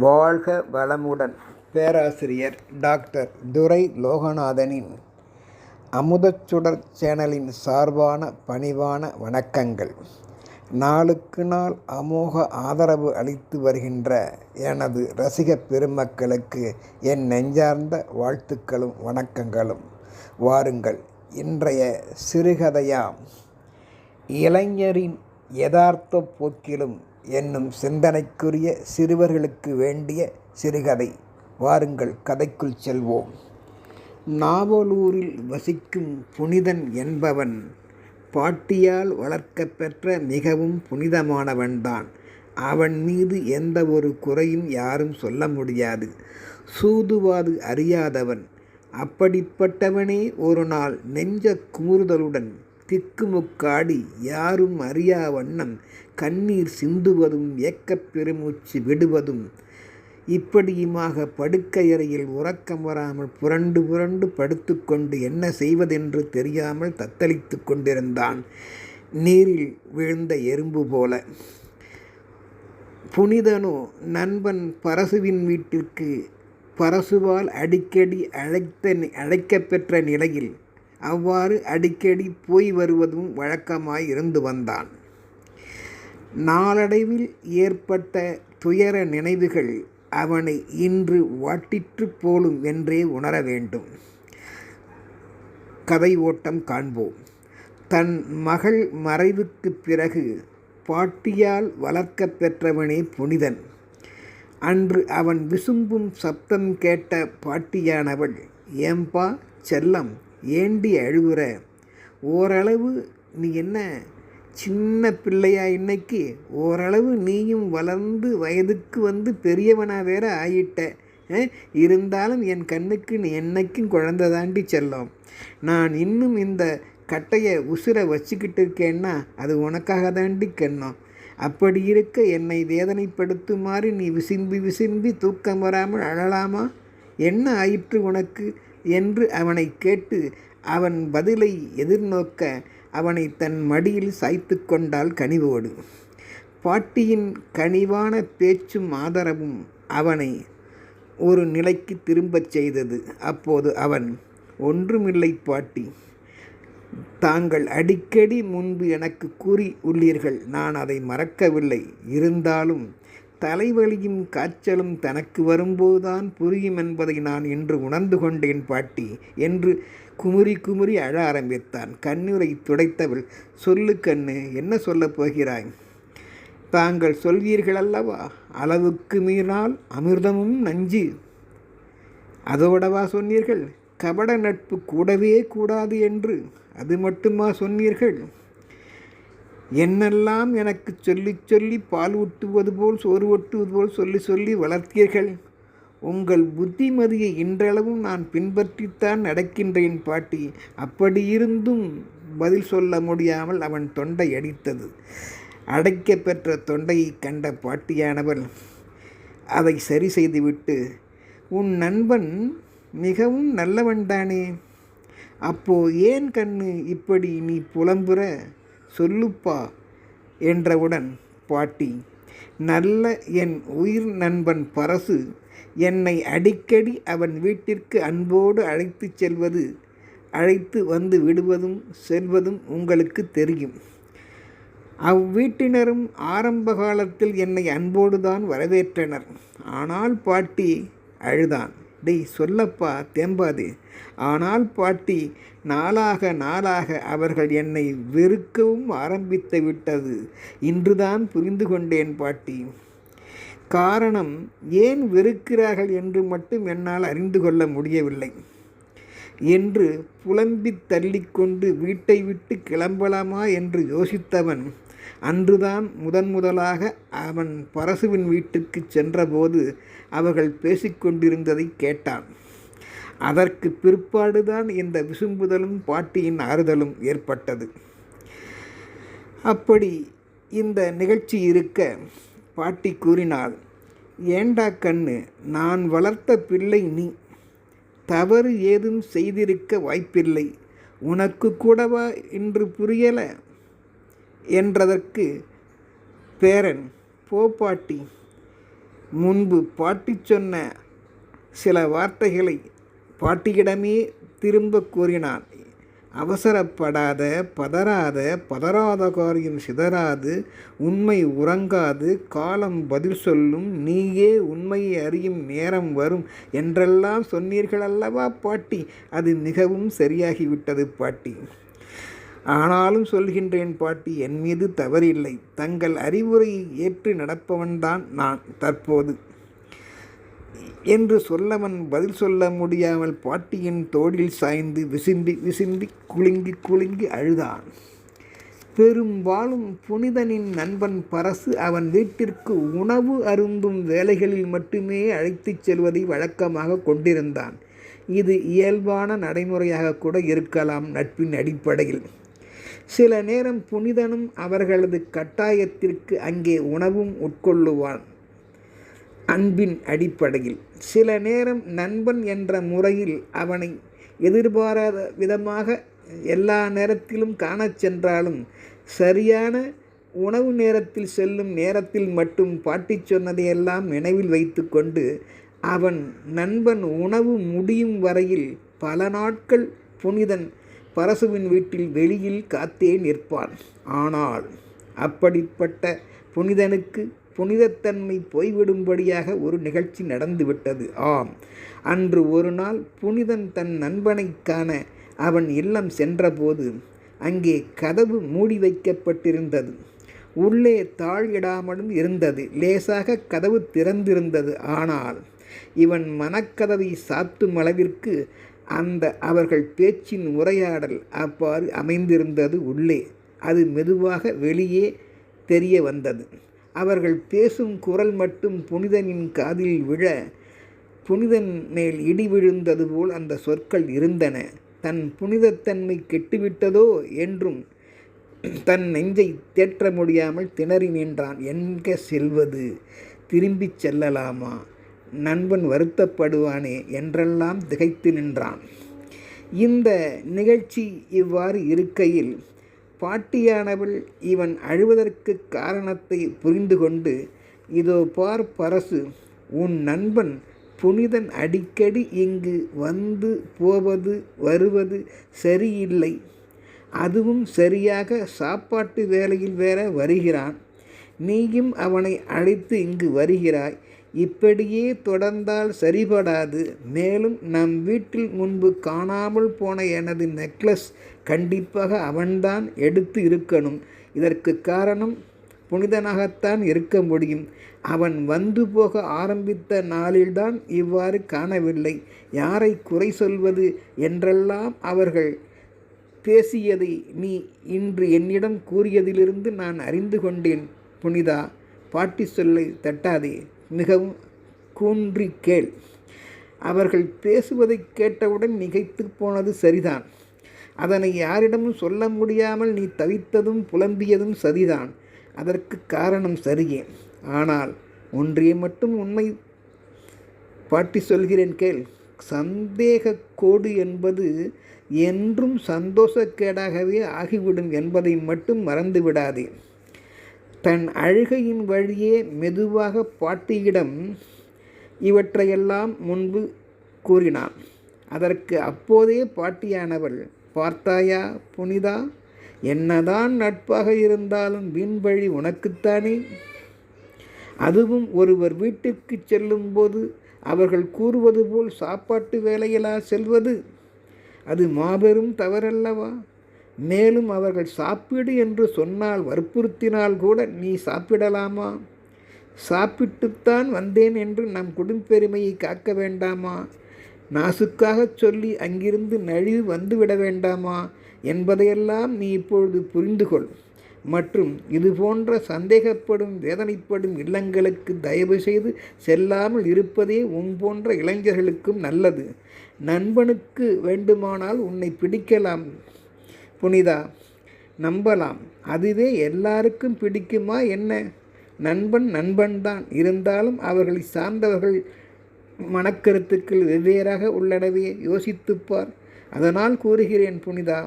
வாழ்க வளமுடன். பேராசிரியர் டாக்டர் துரை லோகநாதனின் அமுதச்சுடர் சேனலின் சார்பான பணிவான வணக்கங்கள். நாளுக்கு நாள் அமோக ஆதரவு அளித்து வருகின்ற எனது ரசிக பெருமக்களுக்கு என் நெஞ்சார்ந்த வாழ்த்துக்களும் வணக்கங்களும். வாருங்கள், இன்றைய சிறுகதையாம் இளைஞரின் யதார்த்த போக்கிலும் என்னும் சிந்தனைக்குரிய சிறுவர்களுக்கு வேண்டிய சிறுகதை. வாருங்கள், கதைக்குள் செல்வோம். நாவலூரில் வசிக்கும் புனிதன் என்பவன் பாட்டியால் வளர்க்கப்பெற்ற மிகவும் புனிதமானவன்தான். அவன் மீது எந்த ஒரு குறையும் யாரும் சொல்ல முடியாது. சூதுவாது அறியாதவன். அப்படிப்பட்டவனே ஒரு நாள் நெஞ்ச குமுறுதலுடன் திக்குமுக்காடி யாரும் அறியா வண்ணம் கண்ணீர் சிந்துவதும் ஏக்கப் பெருமூச்சு விடுவதும் இப்படியுமாக படுக்கையறையில் உறக்கம் வராமல் புரண்டு புரண்டு படுத்து கொண்டு என்ன செய்வதென்று தெரியாமல் தத்தளித்து கொண்டிருந்தான், நீரில் விழுந்த எறும்பு போல. புனிதனோ நண்பன் பரசுவின் வீட்டிற்கு பரசுவால் அடிக்கடி அழைக்கப்பெற்ற நிலையில் அவ்வாறு அடிக்கடி போய் வருவதும் வழக்கமாய் இருந்து வந்தான். நாளடைவில் ஏற்பட்ட துயர நினைவுகள் அவனை இன்று வாட்டிற்று போலும் என்றே உணர வேண்டும். கதை ஓட்டம் காண்போம். தன் மகள் மறைவுக்கு பிறகு பாட்டியால் வளர்க்க பெற்றவனே புனிதன். அன்று அவன் விசும்பும் சப்தம் கேட்ட பாட்டியானவள், ஏம்பா செல்லம், ஏண்டி அழுகுற? ஓரளவு நீ என்ன சின்ன பிள்ளையா இன்னைக்கு? ஓரளவு நீயும் வளர்ந்து வயதுக்கு வந்து பெரியவனா வேற ஆயிட்ட. இருந்தாலும் என் கண்ணுக்கு நீ என்னைக்கும் குழந்தை தாண்டி செல்லம். நான் இன்னும் இந்த கட்டையை உசுரை வச்சுக்கிட்டு இருக்கேன்னா அது உனக்காக தாண்டி கண்ணம். அப்படி இருக்க என்னை வேதனைப்படுத்துமாறு நீ விசும்பி விசும்பி தூக்கம் வராமல் அழலாமா? என்ன ஆயிற்று உனக்கு என்று அவனை கேட்டு அவன் பதிலை எதிர்நோக்க அவனை தன் மடியில் சாய்த்து கொண்டாள் கனிவோடு. பாட்டியின் கனிவான பேச்சும் ஆதரவும் அவனை ஒரு நிலைக்கு திரும்பச் செய்தது. அப்போது அவன், ஒன்றுமில்லை பாட்டி, தாங்கள் அடிக்கடி முன்பு எனக்கு கூறி உள்ளீர்கள், நான் அதை மறக்கவில்லை. இருந்தாலும் தலைவலியும் காய்ச்சலும் தனக்கு வரும்போதுதான் புரியும் என்பதை நான் இன்று உணர்ந்து கொண்டேன் பாட்டி என்று குமுறி குமுறி அழ ஆரம்பித்தான். கண்ணீரை துடைத்தவள், சொல்லு கண்ணு, என்ன சொல்லப் போகிறாய்? தாங்கள் சொல்வீர்கள் அல்லவா, அளவுக்கு மீறினால் அமிர்தமும் நஞ்சு. அதோடவா சொன்னீர்கள்? கபட நட்பு கூடவே கூடாது என்று அது மட்டுமா சொன்னீர்கள்? என்னெல்லாம் எனக்கு சொல்லி சொல்லி பால் ஊட்டுவது போல் சோறு ஊட்டுவது போல் சொல்லி சொல்லி வளர்த்தீர்கள். உங்கள் புத்திமதியை இன்றளவும் நான் பின்பற்றித்தான் நடக்கின்றேன் பாட்டி. அப்படியிருந்தும் பதில் சொல்ல முடியாமல் அவன் தொண்டை அடித்தது. அடைக்க பெற்ற தொண்டையை கண்ட பாட்டியானவள் அதை சரி செய்துவிட்டு, உன் நண்பன் மிகவும் நல்லவன்தானே? அப்போ ஏன் கண்ணு இப்படி நீ புலம்புற? சொல்லுப்பா என்றவுடன் பாட்டி, நல்ல என் உயிர் நண்பன் பரசு என்னை அடிக்கடி அவன் வீட்டிற்கு அன்போடு அழைத்து வந்து விடுவதும் செல்வதும் உங்களுக்கு தெரியும். அவ்வீட்டினரும் ஆரம்ப காலத்தில் என்னை அன்போடு தான் வரவேற்றனர். ஆனால் பாட்டி, அழுதான். டேய் சொல்லப்பா, தேம்பாதே. ஆனால் பாட்டி, நாளாக நாளாக அவர்கள் என்னை வெறுக்கவும் ஆரம்பித்து விட்டது. இன்றுதான் புரிந்து கொண்டேன் பாட்டி. காரணம் ஏன் வெறுக்கிறார்கள் என்று மட்டும் என்னால் அறிந்து கொள்ள முடியவில்லை என்று புலம்பி தள்ளிக்கொண்டு வீட்டை விட்டு கிளம்பலாமா என்று யோசித்தவன் அன்றுதான் முதலாக அவன் பரசுவின் வீட்டுக்கு சென்றபோது அவர்கள் பேசிக்கொண்டிருந்ததை கேட்டான். அதற்கு பிற்பாடுதான் இந்த விசும்புதலும் பாட்டியின் ஆறுதலும் ஏற்பட்டது. அப்படி இந்த நிகழ்ச்சி இருக்க பாட்டி கூறினாள், ஏண்டா கண்ணு, நான் வளர்த்த பிள்ளை நீ. தவறு ஏதும் செய்திருக்க வாய்ப்பில்லை. உனக்கு கூடவா இன்று புரியல என்றதற்கு பேரன், போ பாட்டி, முன்பு பாட்டி சொன்ன சில வார்த்தைகளை பாட்டியிடமே திரும்ப கூறினான். அவசரப்படாத, பதறாத, பதறாத காரியம் சிதறாது, உண்மை உறங்காது, காலம் பதில் சொல்லும், நீயே உண்மையை அறியும் நேரம் வரும் என்றெல்லாம் சொன்னீர்கள் அல்லவா பாட்டி? அது மிகவும் சரியாகிவிட்டது பாட்டி. ஆனாலும் சொல்கின்றேன் பாட்டி, என் மீது தவறில்லை. தங்கள் அறிவுரையை ஏற்று நடப்பவன்தான் நான் தற்போது என்று சொல்லவன் பதில் சொல்ல முடியாமல் பாட்டியின் தோளில் சாய்ந்து விசும்பி விசும்பி குலுங்கி குலுங்கி அழுதான். பெரும்பாலும் புனிதனின் நண்பன் பரசு அவன் வீட்டிற்கு உணவு அருந்தும் வேலைகளில் மட்டுமே அழைத்துச் செல்வதை வழக்கமாக கொண்டிருந்தான். இது இயல்பான நடைமுறையாக கூட இருக்கலாம் நட்பின் அடிப்படையில். சில நேரம் புனிதனும் அவர்களது கட்டாயத்திற்கு அங்கே உணவும் உட்கொள்ளுவான் அன்பின் அடிப்படையில். சில நேரம் நண்பன் என்ற முறையில் அவனை எதிர்பாராத விதமாக எல்லா நேரத்திலும் காணச் சென்றாலும் சரியான உணவு நேரத்தில் செல்லும் நேரத்தில் மட்டும் பாட்டி சொன்னதையெல்லாம் நினைவில் வைத்து கொண்டு அவன் நண்பன் உணவு முடியும் வரையில் பல நாட்கள் புனிதன் பரசுவின் வீட்டில் வெளியில் காத்தே நிற்பான். ஆனால் அப்படிப்பட்ட புனிதனுக்கு புனிதத்தன்மை போய்விடும்படியாக ஒரு நிகழ்ச்சி நடந்துவிட்டது. ஆம், அன்று ஒரு நாள் புனிதன் தன் நண்பனை காண அவன் இல்லம் சென்றபோது அங்கே கதவு மூடி வைக்கப்பட்டிருந்தது. உள்ளே தாழ் இடாமலும் இருந்தது. லேசாக கதவு திறந்திருந்தது. ஆனால் இவன் மனக்கதவை சாத்தும் அளவிற்கு அந்த அவர்கள் பேச்சின் உரையாடல் அவ்வாறு அமைந்திருந்தது. உள்ளே அது மெதுவாக வெளியே தெரிய வந்தது. அவர்கள் பேசும் குரல் மட்டும் புனிதனின் காதில் விழ புனிதன் மேல் இடி விழுந்தது போல் அந்த சொற்கள் இருந்தன. தன் புனிதத்தன்மை கெட்டுவிட்டதோ என்றும் தன் நெஞ்சை தேற்ற முடியாமல் திணறி நின்றான். எங்கே செல்வது? திரும்பிச் செல்லலாமா? நண்பன் வருத்தப்படுவானே என்றெல்லாம் திகைத்து நின்றான். இந்த நிகழ்ச்சி இவ்வாறு இருக்கையில் பாட்டியானவள் இவன் அழுவதற்கு காரணத்தை புரிந்து கொண்டு, இதோ பார் பரசு, உன் நண்பன் புனிதன் அடிக்கடி இங்கு வந்து போவது வருவது சரியில்லை. அதுவும் சரியாக சாப்பாட்டு வேளையில் வேற வருகிறான். நீயும் அவனை அழைத்து இங்கு வருகிறாய். இப்படியே தொடர்ந்தால் சரிபடாது. மேலும் நம் வீட்டில் முன்பு காணாமல் போன எனது நெக்லஸ் கண்டிப்பாக அவன்தான் எடுத்து இருக்கணும். இதற்கு காரணம் புனிதனாகத்தான் இருக்க முடியும். அவன் வந்து போக ஆரம்பித்த நாளில்தான் இவ்வாறு காணவில்லை. யாரை குறை சொல்வது என்றெல்லாம் அவர்கள் பேசியதை நீ இன்று என்னிடம் கூறியதிலிருந்து நான் அறிந்து கொண்டேன். புனிதா, பாட்டி சொல்லை தட்டாதே, மிகவும் கூன்றி கேள். அவர்கள் பேசுவதை கேட்டவுடன் நிகைத்து போனது சரிதான். அதனை யாரிடமும் சொல்ல முடியாமல் நீ தவித்ததும் புலம்பியதும் சரிதான். அதற்கு காரணம் சரியே. ஆனால் ஒன்றையே மட்டும் உண்மை பாட்டி சொல்கிறேன் கேள். சந்தேக கோடு என்பது என்றும் சந்தோஷக்கேடாகவே ஆகிவிடும் என்பதை மட்டும் மறந்துவிடாதே. தன் அழுகையின் வழியே மெதுவாக பாட்டியிடம் இவற்றையெல்லாம் முன்பு கூறினான். அதற்கு அப்போதே பாட்டியானவள், பார்த்தாயா புனிதா, என்னதான் நட்பாக இருந்தாலும் வீண்வழி உனக்குத்தானே. அதுவும் ஒருவர் வீட்டுக்கு செல்லும்போது அவர்கள் கூறுவது போல் சாப்பாட்டு வேலையிலா செல்வது? அது மாபெரும் தவறல்லவா? மேலும் அவர்கள் சாப்பிடு என்று சொன்னால் வற்புறுத்தினால் கூட நீ சாப்பிடலாமா? சாப்பிட்டுத்தான் வந்தேன் என்று நம் குடும்பெருமையை காக்க வேண்டாமா? நாசுக்காக சொல்லி அங்கிருந்து நழுவி வந்துவிட வேண்டாமா என்பதையெல்லாம் நீ இப்பொழுது புரிந்து கொள். மற்றும் இதுபோன்ற சந்தேகப்படும் வேதனைப்படும் இல்லங்களுக்கு தயவு செய்து செல்லாமல் இருப்பதே போன்ற இளைஞர்களுக்கும் நல்லது. நண்பனுக்கு வேண்டுமானால் உன்னை பிடிக்கலாம் புனிதா, நம்பலாம். அதுவே எல்லாருக்கும் பிடிக்குமா என்ன? நண்பன் நண்பன்தான். இருந்தாலும் அவர்களை சார்ந்தவர்கள் மனக்கருத்துக்கள் வெவ்வேறாக உள்ளனவே. யோசித்துப்பார். அதனால் கூறுகிறேன் புனிதா,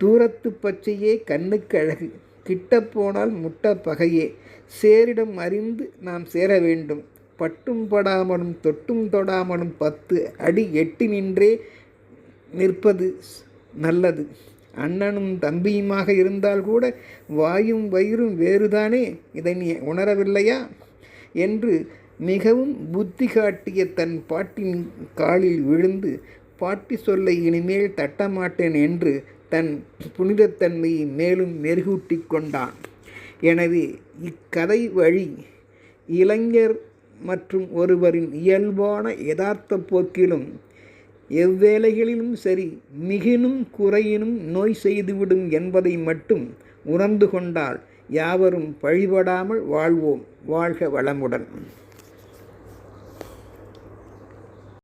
தூரத்து பச்சையே கண்ணுக்கு அழகு, கிட்ட போனால் முட்ட பகையே. சேரிடம் அறிந்து நாம் சேர வேண்டும். பட்டும் படாமலும் தொட்டும் தொடாமலும் 10 அடி எட்டி நின்றே நிற்பது நல்லது. அண்ணனும் தம்பியுமாக இருந்தால் கூட வாயும் வயிறும் வேறுதானே, இதை நீ உணரவில்லையா என்று மிகவும் புத்தி காட்டிய தன் பாட்டின் காலில் விழுந்து, பாட்டி சொல்லை இனிமேல் தட்டமாட்டேன் என்று தன் புனிதத்தன்மையை மேலும் மெருகூட்டி கொண்டான். எனவே இக்கதை வழி இளைஞர் மற்றும் ஒருவரின் இயல்பான யதார்த்த போக்கிலும் எவ்வேளைகளிலும் சரி மிகினும் குறையினும் நோய் செய்துவிடும் என்பதை மட்டும் உணர்ந்து கொண்டால் யாவரும் பழிபடாமல் வாழ்வோம். வாழ்க வளமுடன்.